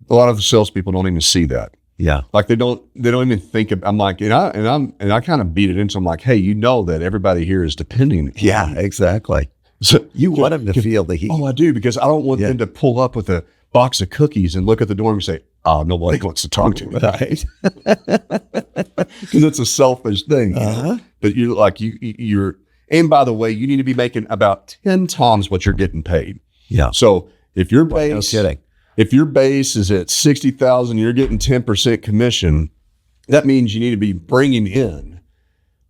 a lot of the salespeople don't even see that. Yeah. Like they don't even think of, I'm like, and I kind of beat it into them like, hey, that everybody here is depending. Yeah, exactly. So you want them to feel the heat. Oh, I do, because I don't want them to pull up with a box of cookies and look at the door and say, oh, nobody wants to talk to me. Right. Because it's a selfish thing. But you're like, you're, and by the way, you need to be making about 10 times what you're getting paid. Yeah. So if your base, no kidding. If your base is at 60,000, you're getting 10% commission. That means you need to be bringing in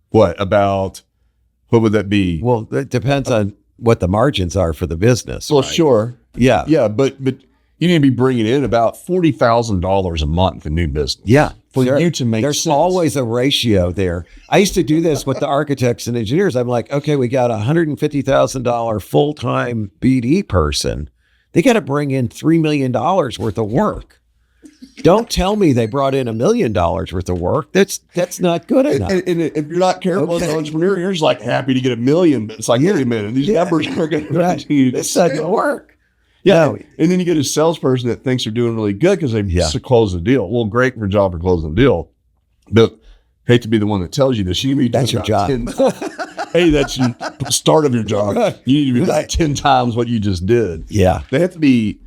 what would that be? Well, it depends on what the margins are for the business. Well, right? sure. Yeah. Yeah. But you need to be bringing in about $40,000 a month in new business. Yeah. For you to make There's sense. always a ratio there. I used to do this with the architects and engineers. I'm like, okay, we got $150,000 full-time BD person. They got to bring in $3 million worth of work. Don't tell me they brought in $1 million worth of work. That's not good enough. And if you're not careful as an entrepreneur, you're just like happy to get $1 million, but it's like, wait a minute, these numbers are going to continue. It's not going to work. Yeah. No. And then you get a salesperson that thinks they're doing really good because they close the deal. Well, great for job for closing the deal. But hate to be the one that tells you this. You need to be that's your job. Hey, that's your start of your job. You need to be about 10 times what you just did. Yeah. They have to be,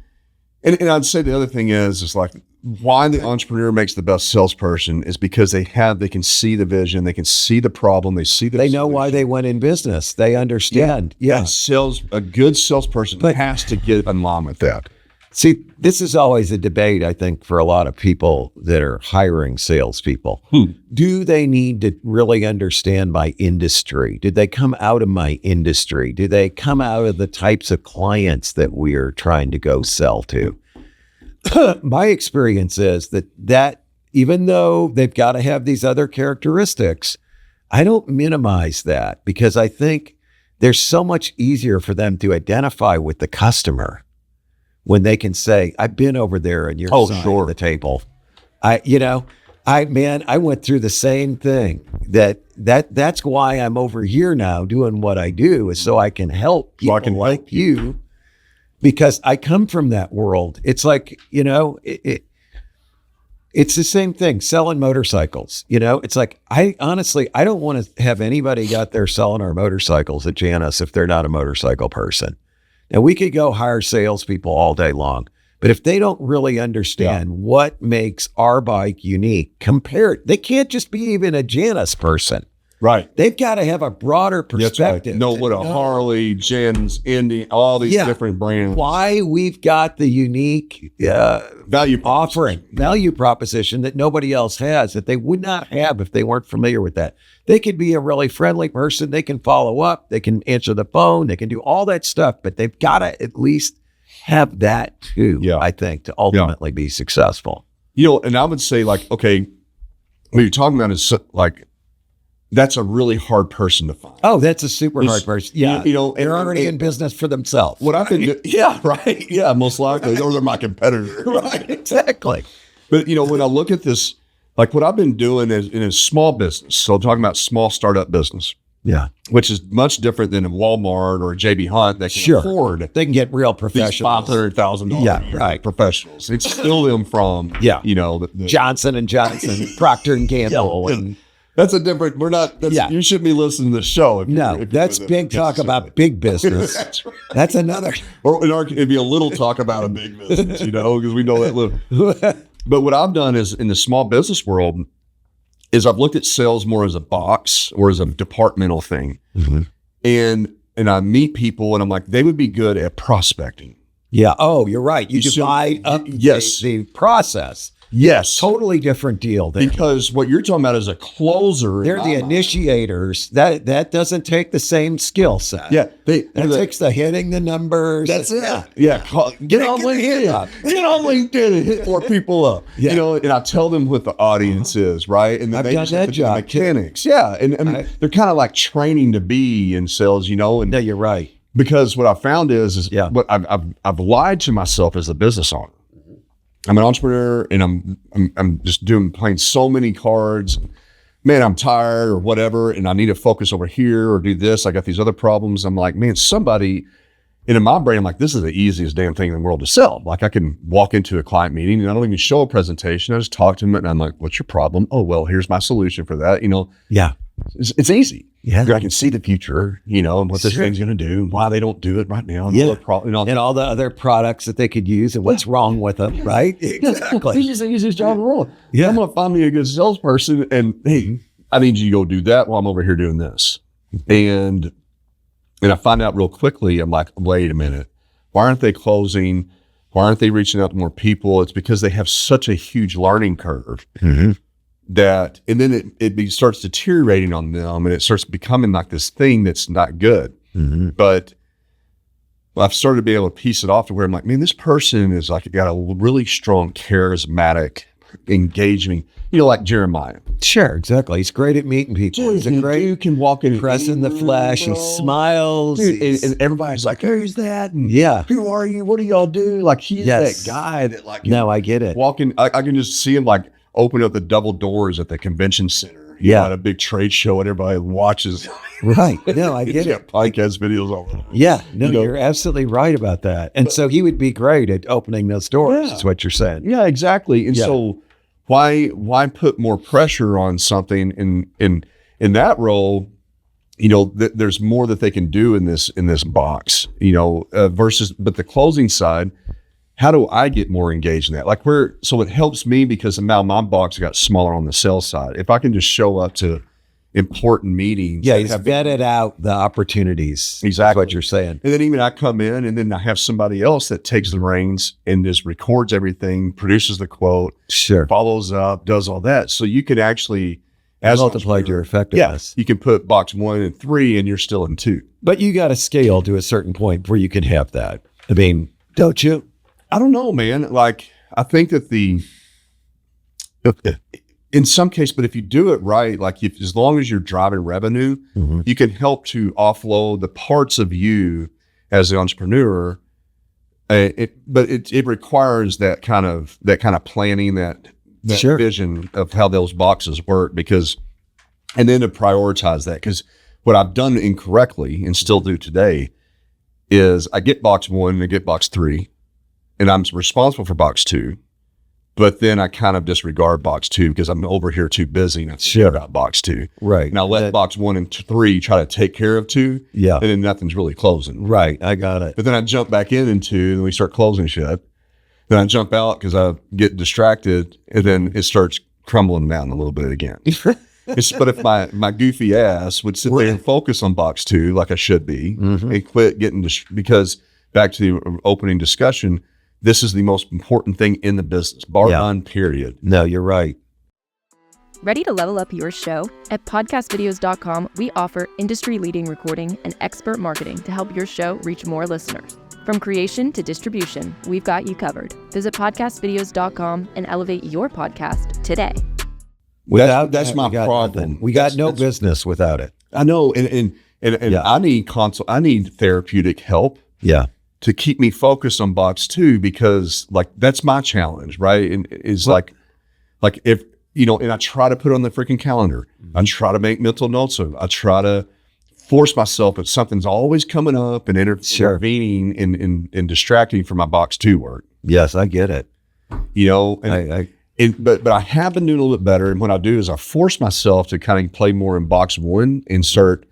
and I'd say the other thing is like why the entrepreneur makes the best salesperson is because they can see the vision, they can see the problem, they know why they went in business. They understand. Yeah. A good salesperson has to get in line with that. See, this is always a debate, I think, for a lot of people that are hiring salespeople. Do they need to really understand my industry? Did they come out of my industry? Do they come out of the types of clients that we are trying to go sell to? My experience is that even though they've got to have these other characteristics, I don't minimize that because I think there's so much easier for them to identify with the customer when they can say, I've been over there and you're side of the table. I went through the same thing. That's why I'm over here now doing what I do is so I can help people like you. Because I come from that world. It's like, it's the same thing, selling motorcycles. It's like, I don't want to have anybody out there selling our motorcycles at Janus if they're not a motorcycle person. Now, we could go hire salespeople all day long, but if they don't really understand what makes our bike unique, they can't just be even a Janus person. Right. They've got to have a broader perspective. Know what a Harley, Jens, Indy, all these different brands. Why we've got the unique value proposition that nobody else has, that they would not have if they weren't familiar with that. They could be a really friendly person. They can follow up. They can answer the phone. They can do all that stuff, but they've got to at least have that too, I think, to ultimately be successful. And I would say like, okay, what you're talking about is like, that's a really hard person to find. Oh, that's a super hard person. Yeah. They're already in business for themselves. What I've been doing. Yeah, right. Yeah, most likely. Or they're my competitor. Right, exactly. But, when I look at this, like what I've been doing is in a small business. So I'm talking about small startup business. Yeah. Which is much different than a Walmart or a JB Hunt that can afford. They can get real professionals. $500,000 professionals. It's still them from, the Johnson & Johnson, Procter & Gamble. That's a different, you shouldn't be listening to the show. That's big talk about big business. That's right. That's another. Or it'd be a little talk about a big business, because we know that little. But what I've done is in the small business world is I've looked at sales more as a box or as a departmental thing. Mm-hmm. And I meet people and I'm like, they would be good at prospecting. Yeah. Oh, you're right. You divide up the process. Yes. Totally different deal there. Because what you're talking about is a closer. They're the initiators. That doesn't take the same skill set. Yeah. That takes the hitting the numbers. That's it. Yeah. Get on LinkedIn. Get on LinkedIn and hit more people up. Yeah. And I tell them what the audience is, right? And I've done that job. Mechanics. Yeah. And I mean, they're kind of like training to be in sales, And no, you're right. Because what I found is what I've lied to myself as a business owner. I'm an entrepreneur and I'm just playing so many cards. Man, I'm tired or whatever, and I need to focus over here or do this. I got these other problems. I'm like, man, somebody, and in my brain, I'm like, this is the easiest damn thing in the world to sell. Like I can walk into a client meeting and I don't even show a presentation. I just talk to them and I'm like, what's your problem? Oh, well, here's my solution for that. Yeah. It's easy. Yeah. I can see the future, and what this thing's going to do, why they don't do it right now. And and all the other products that they could use and what's wrong with them, right? Exactly. He's just the easiest job in the world. Yeah. I'm going to find me a good salesperson and, hey, I need you to go do that while I'm over here doing this. And I find out real quickly, I'm like, wait a minute. Why aren't they closing? Why aren't they reaching out to more people? It's because they have such a huge learning curve. Mm-hmm. And then it starts deteriorating on them and it starts becoming like this thing that's not good. Mm-hmm. But I've started to be able to piece it off to where I'm like, man, this person is like got a really strong, charismatic, engaging, like Jeremiah. Sure, exactly. He's great at meeting people. Dude, He's great. You can walk in, press in the flesh. Bro. He smiles. Dude, and everybody's like, who's that? And who are you? What do y'all do? Like he's that guy that like. No, I get it. Walking, I can just see him like open up the double doors at the convention center. At a big trade show and everybody watches. Right. No, I get it. Podcast videos all over. Yeah. No, you're absolutely right about that. And so he would be great at opening those doors, is what you're saying. Yeah, exactly. And so why put more pressure on something in that role? There's more that they can do in this box, versus, but the closing side, how do I get more engaged in that? So it helps me because now my box got smaller on the sales side. If I can just show up to important meetings. Yeah, he's vetted out the opportunities. Exactly. That's what you're saying. And then even I come in and then I have somebody else that takes the reins and just records everything, produces the quote, follows up, does all that. So you can actually, as multiplied your effectiveness. You can put box 1 and 3 and you're still in 2. But you got to scale to a certain point where you can have that. I mean, don't you? I don't know, man. Like, I think that in some case, but if you do it right, like as long as you're driving revenue, you can help to offload the parts of you as the entrepreneur. But it requires that kind of planning, that vision of how those boxes work, and then to prioritize that. Because what I've done incorrectly and still do today is I get box 1 and I get box 3. And I'm responsible for box 2, but then I kind of disregard box 2 because I'm over here too busy and I forget about box 2. Right. And I let box 1 and 3 try to take care of 2. Yeah. And then nothing's really closing. Right. I got it. But then I jump back in 2 and we start closing shit. Then I jump out because I get distracted and then it starts crumbling down a little bit again. But if my goofy ass would sit there and focus on box 2 like I should be and quit getting because back to the opening discussion, this is the most important thing in the business, bar none, period. No, you're right. Ready to level up your show? At podcastvideos.com, we offer industry-leading recording and expert marketing to help your show reach more listeners. From creation to distribution, we've got you covered. Visit podcastvideos.com and elevate your podcast today. That's my problem. We got no business without it. I know, and I need therapeutic help. Yeah. To keep me focused on box 2 because like that's my challenge, right? And is like if and I try to put it on the freaking calendar. I try to make mental notes of it. I try to force myself if something's always coming up and intervening and distracting from my box 2 work. Yes, I get it. And But I have been doing a little bit better. And what I do is I force myself to kind of play more in box one and start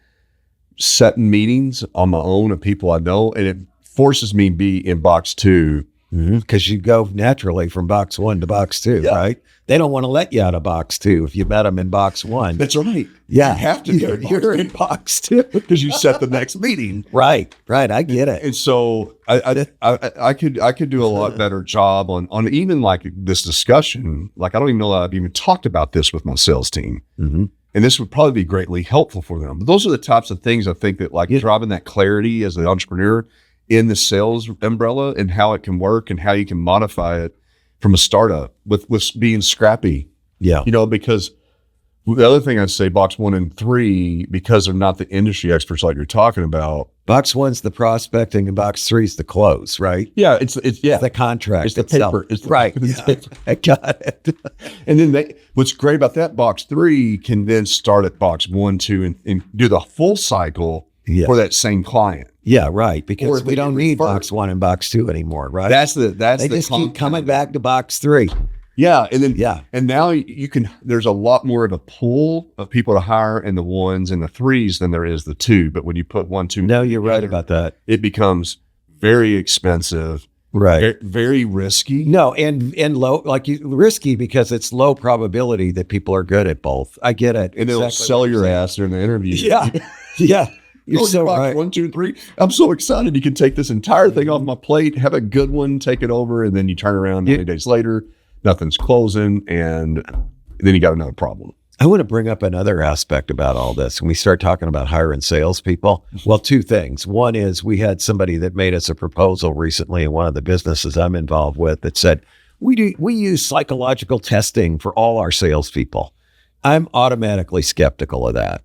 setting meetings on my own of people I know. And it forces me to be in box two. Because you go naturally from box one to box two, right? They don't want to let you out of box two if you met them in box one. That's right. Yeah. You have to go You're in box two. because you set the next meeting. Right. I get it. And so I could do a lot better job on even like this discussion. Like I don't even know that I've even talked about this with my sales team. And this would probably be greatly helpful for them. But those are the types of things I think that like driving that clarity as an entrepreneur in the sales umbrella and how it can work and how you can modify it from a startup with being scrappy. Yeah. Because the other thing I'd say, box 1 and 3, because they're not the industry experts like you're talking about. Box 1's the prospecting and box 3's the close, right? Yeah. It's the contract. It's the itself. paper. It's right. I got it. And then what's great about that, box 3 can then start at box 1, 2, and do the full cycle for that same client. Yeah, right. Because we don't need refer. box 1 and box 2 anymore, right? They just keep coming back to box 3. Yeah. And then, and now there's a lot more of a pool of people to hire in the 1s and the 3s than there is the 2. But when you put 1, 2, no, you're right about that. It becomes very expensive, right? Very, very risky. No, and low, risky because it's low probability that people are good at both. I get it. And they'll sell your ass during the interview. Yeah. Yeah. You're so right. 1, 2, 3. I'm so excited. You can take this entire thing off my plate, have a good one, take it over, and then you turn around 90 days later, nothing's closing, and then you got another problem. I want to bring up another aspect about all this. When we start talking about hiring salespeople, well, two things. One is we had somebody that made us a proposal recently in one of the businesses I'm involved with that said, we use psychological testing for all our salespeople. I'm automatically skeptical of that.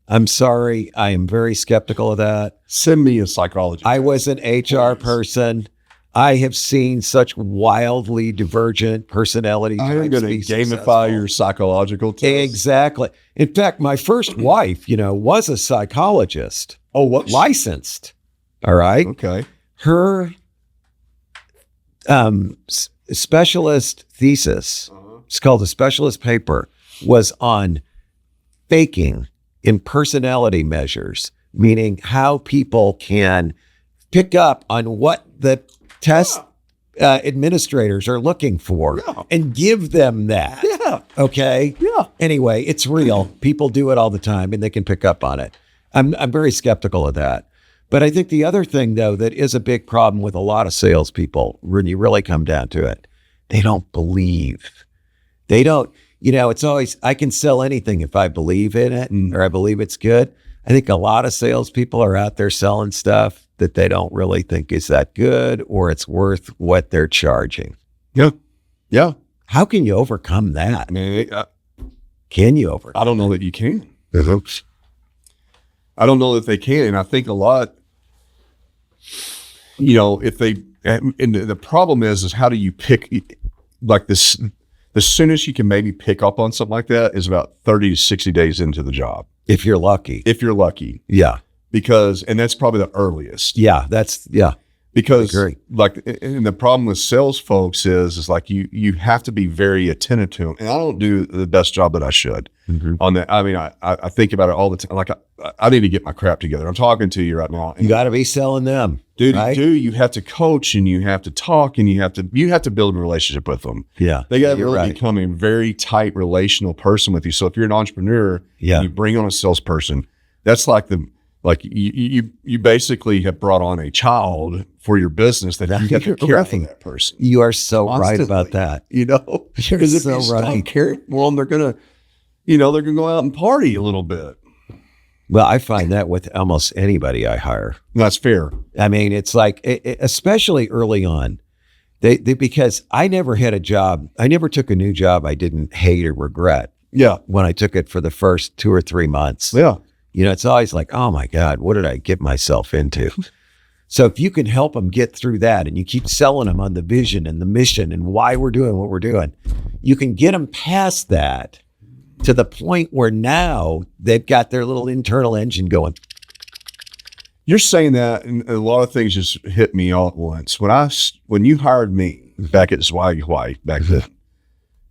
I'm sorry. I am very skeptical of that. Send me a psychologist. I was an HR person. I have seen such wildly divergent personalities. I'm going to gamify your psychological test. Exactly. In fact, my first wife, was a psychologist. Oh, what? Licensed. All right. Okay. Her specialist thesis, it's called a specialist paper, was on faking in personality measures, meaning how people can pick up on what the test administrators are looking for and give them that. Yeah. Okay. Yeah. Anyway, it's real. People do it all the time and they can pick up on it. I'm very skeptical of that. But I think the other thing, though, that is a big problem with a lot of salespeople, when you really come down to it, they don't believe. They don't. It's always, I can sell anything if I believe in it or I believe it's good. I think a lot of salespeople are out there selling stuff that they don't really think is that good or it's worth what they're charging. Yeah. Yeah. How can you overcome that? Can you overcome? I don't know that you can. I don't know that they can. And I think a lot, if they, and the problem is how do you pick like this? The soonest you can maybe pick up on something like that is about 30 to 60 days into the job. If you're lucky. Yeah. And that's probably the earliest. Yeah. Because and the problem with sales folks is like you have to be very attentive to them. And I don't do the best job that I should on that. I mean, I think about it all the time. Like I need to get my crap together. I'm talking to you right now. You got to be selling them. Dude, right? You have to coach and you have to talk and you have to build a relationship with them. Yeah. They got to really become a very tight relational person with you. So if you're an entrepreneur and you bring on a salesperson, that's you basically have brought on a child for your business that you have to care for that person. You are so right about that. Because if you stop caring for them, they're gonna go out and party a little bit. Well, I find that with almost anybody I hire. That's fair. I mean, it's like, especially early on, they because I never had a job. I never took a new job I didn't hate or regret. Yeah. When I took it for the first 2 or 3 months. Yeah. It's always like, oh my God, what did I get myself into? So if you can help them get through that and you keep selling them on the vision and the mission and why we're doing what we're doing, you can get them past that to the point where now they've got their little internal engine going. You're saying that, and a lot of things just hit me all at once. When you hired me back at Swaggy White back then,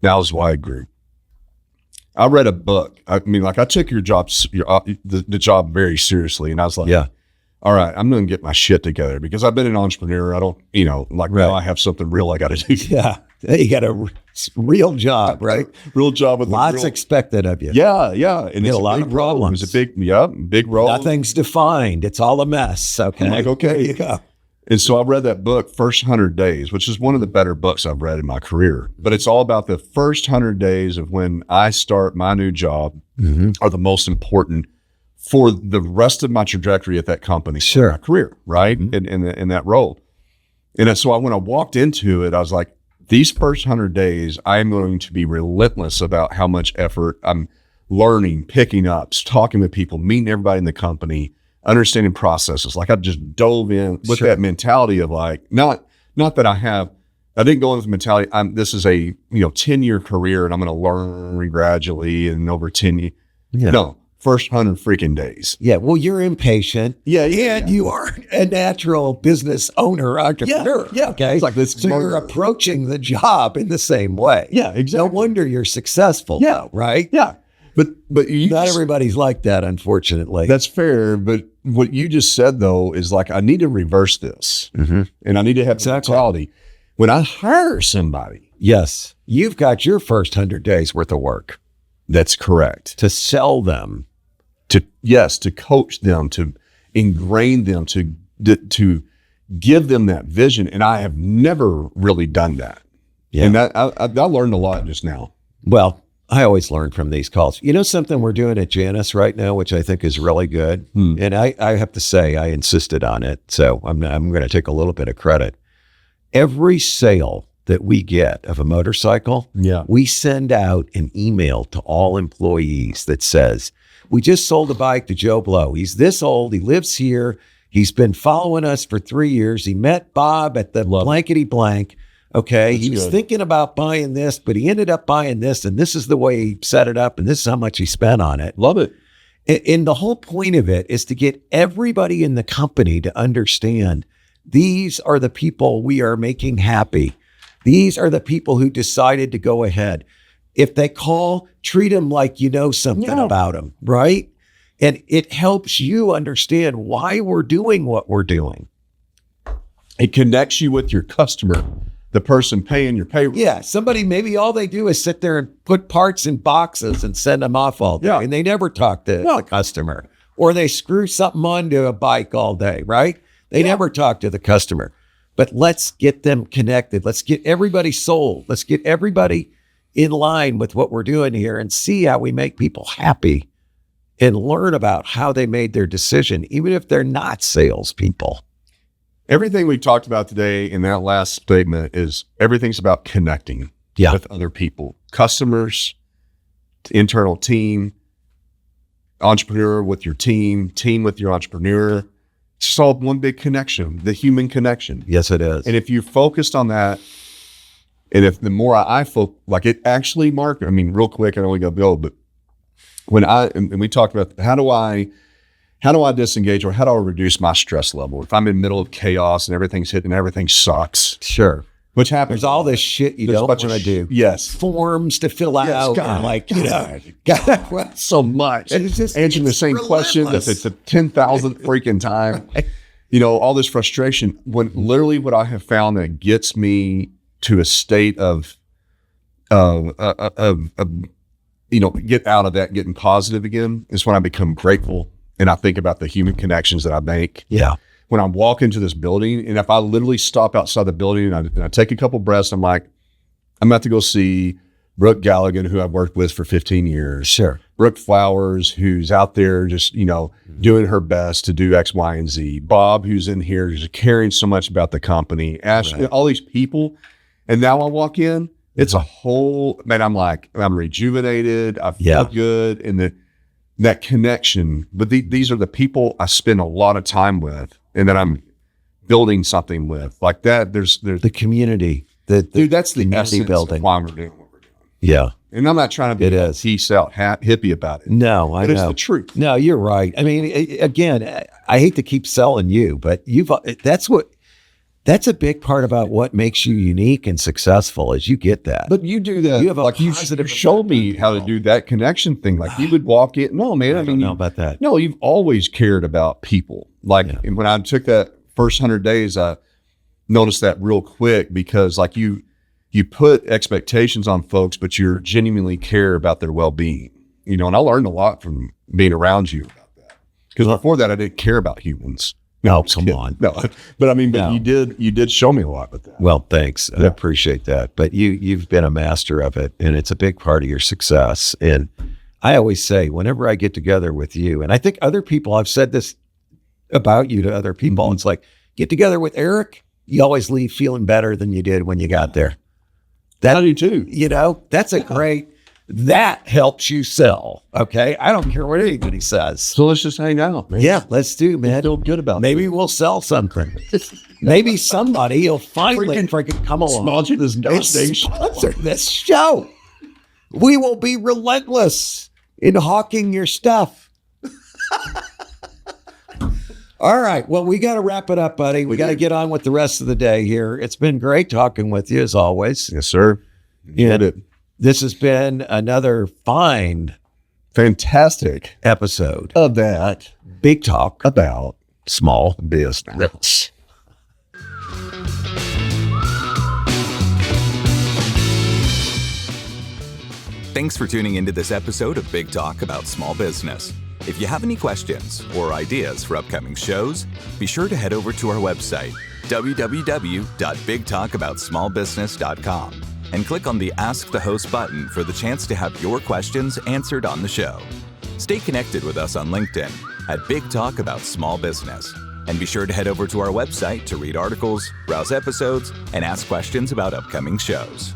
Now is why I agree. I read a book. I mean, like I took your job, the job very seriously. And I was like, Yeah. all right, I'm going to get my shit together because I've been an entrepreneur. I don't, now I have something real I got to do. Yeah. You got a real job, right? Real job with Lots expected of you. Yeah. And it's a lot of problems. It's a big role. Nothing's defined. It's all a mess. Okay. I'm like, okay. There you go. And so I read that book, First 100 Days, which is one of the better books I've read in my career. But it's all about the first 100 days of when I start my new job are the most important for the rest of my trajectory at that company, Sure. my career, right? In that role. And so when I walked into it, I was like, these first 100 days, I'm going to be relentless about how much effort I'm learning, picking up, talking with people, meeting everybody in the company, understanding processes. Like I just dove in with that mentality of like, not that I didn't go in with the mentality, this is a 10-year career and I'm going to learn gradually and over 10 years. Yeah. No, first 100 freaking days. Yeah. Well, you're impatient. Yeah. And you are a natural business owner, entrepreneur. Yeah. Okay. It's like this. So you're approaching the job in the same way. Yeah, exactly. No wonder you're successful. Yeah. Though, right? Yeah. But not everybody's like that, unfortunately. That's fair. But what you just said though is like, I need to reverse this and I need to have mentality. When I hire somebody. Yes. You've got your first 100 days worth of work. That's correct. To sell them. To coach them, to ingrain them, to give them that vision. And I have never really done that. Yeah. And I learned a lot just now. Well, I always learn from these calls. You know something we're doing at Janus right now, which I think is really good. And I have to say, I insisted on it. So I'm going to take a little bit of credit. Every sale that we get of a motorcycle, we send out an email to all employees that says, we just sold a bike to Joe Blow. He's this old. He lives here. He's been following us for 3 years. He met Bob at the blankety blank. Okay. That's he was thinking about buying this, but he ended up buying this, and this is the way he set it up, and this is how much he spent on it. Love it. And the whole point of it is to get everybody in the company to understand these are the people we are making happy. These are the people who decided to go ahead. If they call, treat them like you know something about them, right? And it helps you understand why we're doing what we're doing. It connects you with your customer, the person paying your payroll. Yeah, somebody, maybe all they do is sit there and put parts in boxes and send them off all day. Yeah. And they never talk to the customer. Or they screw something onto a bike all day, right? They never talk to the customer. But let's get them connected. Let's get everybody sold. Let's get everybody in line with what we're doing here and see how we make people happy and learn about how they made their decision, even if they're not salespeople. Everything we talked about today in that last statement is everything's about connecting with other people, customers, internal team, entrepreneur with your team with your entrepreneur. It's just all one big connection, the human connection. Yes, it is. And if you're focused on that, and if the more I focus, like it actually, Mark, I mean, real quick, I know we got to go, but when and we talked about how do I disengage or how do I reduce my stress level? If I'm in the middle of chaos and everything's hitting, everything sucks. Sure. Which happens. There's all this shit you don't want to do. Yes. Forms to fill out. God, like, God, so much. It's just answering the same question that it's the 10,000th freaking time. All this frustration. When literally what I have found that gets me to a state of get out of that, getting positive again, is when I become grateful and I think about the human connections that I make. Yeah. When I walk into this building, and if I literally stop outside the building and I take a couple breaths, I'm like, I'm about to go see Brooke Galligan, who I've worked with for 15 years. Sure. Brooke Flowers, who's out there just, doing her best to do X, Y, and Z. Bob, who's in here, who's caring so much about the company. Ash, all these people. And now I walk in, it's a whole, man, I'm rejuvenated. I feel good. And that connection, but these are the people I spend a lot of time with and that I'm building something with like that. There's the community, dude, that's the community building. Of why we're doing what we're doing. Yeah. And I'm not trying to be peace out hippie about it. No, I know. It's the truth. No, you're right. I mean, again, I hate to keep selling you, but that's what That's a big part about what makes you unique and successful is you get that. But you do that. You have a like you positive showed me how to do that connection thing. Like you would walk in. No, man. I don't know about that. No, you've always cared about people. Like when I took that first 100 days, I noticed that real quick because like you put expectations on folks, but you genuinely care about their well-being. You know, and I learned a lot from being around you about that. Because before that, I didn't care about humans. No, come on. No, but I mean, but you did show me a lot with that. Well, thanks. I appreciate that. But you've been a master of it, and it's a big part of your success. And I always say, whenever I get together with you, and I think other people, I've said this about you to other people, it's like, get together with Eric, you always leave feeling better than you did when you got there. That I do too. You know, that's a great, that helps you sell. Okay. I don't care what anybody says. So let's just hang out, man. Yeah, let's do, man. Feel good about Maybe we'll sell something. Maybe somebody will finally freaking come along. Sponsor this Sponsor this show. We will be relentless in hawking your stuff. All right. Well, we got to wrap it up, buddy. We got to get on with the rest of the day here. It's been great talking with you as always. Yes, sir. This has been another fantastic episode of that Big Talk about small business. Thanks for tuning into this episode of Big Talk about small business. If you have any questions or ideas for upcoming shows, be sure to head over to our website, www.bigtalkaboutsmallbusiness.com, and click on the Ask the Host button for the chance to have your questions answered on the show. Stay connected with us on LinkedIn at Big Talk About Small Business. And be sure to head over to our website to read articles, browse episodes, and ask questions about upcoming shows.